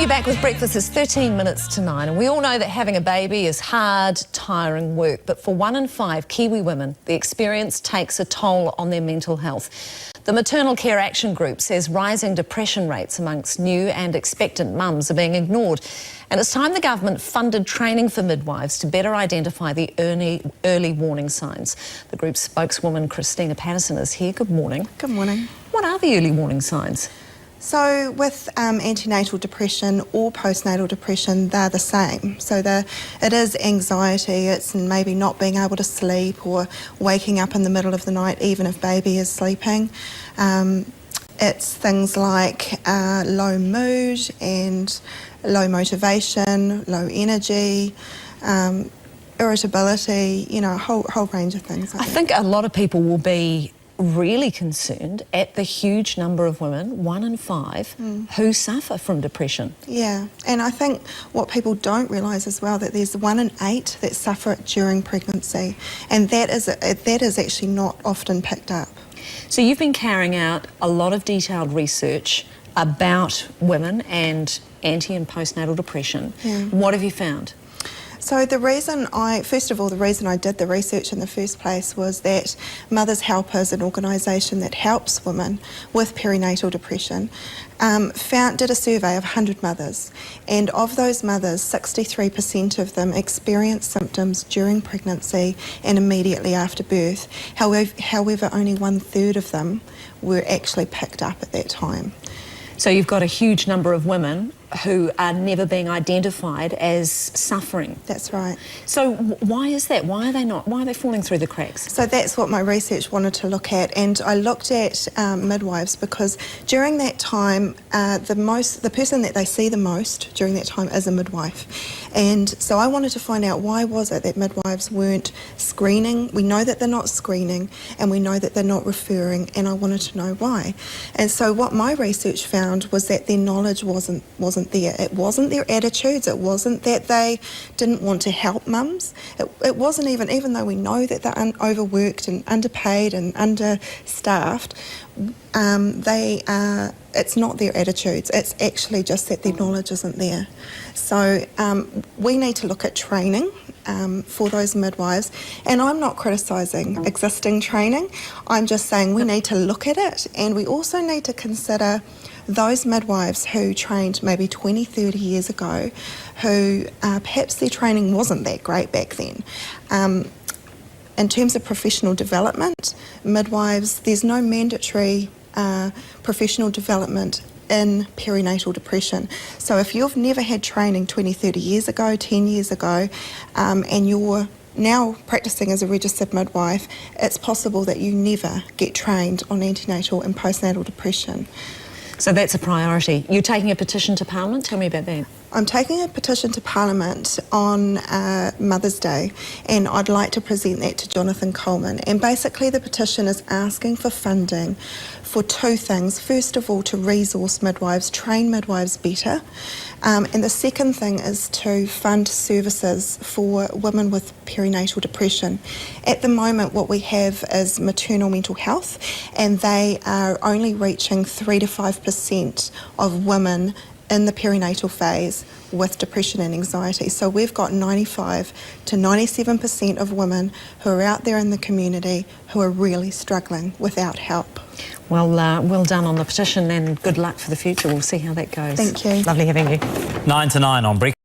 Back with breakfast is 13 minutes to 9, and we all know that having a baby is hard, tiring work, but for 1 in 5 Kiwi women, the experience takes a toll on their mental health. The Maternal Care Action Group says rising depression rates amongst new and expectant mums are being ignored, and it's time the government funded training for midwives to better identify the early warning signs. The group's spokeswoman Kristina Paterson is here. Good morning. Good morning. What are the early warning signs? So with antenatal depression or postnatal depression, they're the same. So it is anxiety, it's maybe not being able to sleep or waking up in the middle of the night even if baby is sleeping. It's things like low mood and low motivation, low energy, irritability, you know, a whole range of things. I think a lot of people will be really concerned at the huge number of women, 1 in 5, who suffer from depression. Yeah, and I think what people don't realise as well, that there's 1 in 8 that suffer it during pregnancy, and that is actually not often picked up. So you've been carrying out a lot of detailed research about women and ante and postnatal depression. Yeah. What have you found? So the reason I did the research in the first place was that Mothers Help is an organisation that helps women with perinatal depression. Did a survey of 100 mothers, and of those mothers, 63% of them experienced symptoms during pregnancy and immediately after birth. However, only 1/3 of them were actually picked up at that time. So you've got a huge number of women who are never being identified as suffering. That's right. So why is that? Why are they falling through the cracks? So that's what my research wanted to look at, and I looked at midwives because during that time, the person that they see the most during that time is a midwife. And so I wanted to find out, why was it that midwives weren't screening? We know that they're not screening, and we know that they're not referring, and I wanted to know why. And so what my research found was that their knowledge wasn't there. It wasn't their attitudes. It wasn't that they didn't want to help mums. It wasn't even though we know that they're overworked and underpaid and understaffed, it's not their attitudes. It's actually just that their knowledge isn't there. So we need to look at training for those midwives, and I'm not criticising existing training. I'm just saying we need to look at it, and we also need to consider those midwives who trained maybe 20, 30 years ago, who perhaps their training wasn't that great back then. In terms of professional development, midwives, there's no mandatory professional development in perinatal depression. So if you've never had training 20, 30 years ago, 10 years ago, and you're now practicing as a registered midwife, it's possible that you never get trained on antenatal and postnatal depression. So that's a priority. You're taking a petition to Parliament? Tell me about that. I'm taking a petition to Parliament on Mother's Day, and I'd like to present that to Jonathan Coleman. And basically the petition is asking for funding for 2 things. First of all, to resource midwives, train midwives better. And the second thing is to fund services for women with perinatal depression. At the moment, what we have is maternal mental health, and they are only reaching 3 to 5% of women in the perinatal phase with depression and anxiety. So we've got 95 to 97% of women who are out there in the community who are really struggling without help. Well, well done on the petition, and good luck for the future. We'll see how that goes. Thank you. Lovely having you. 9 to 9 on Breakfast.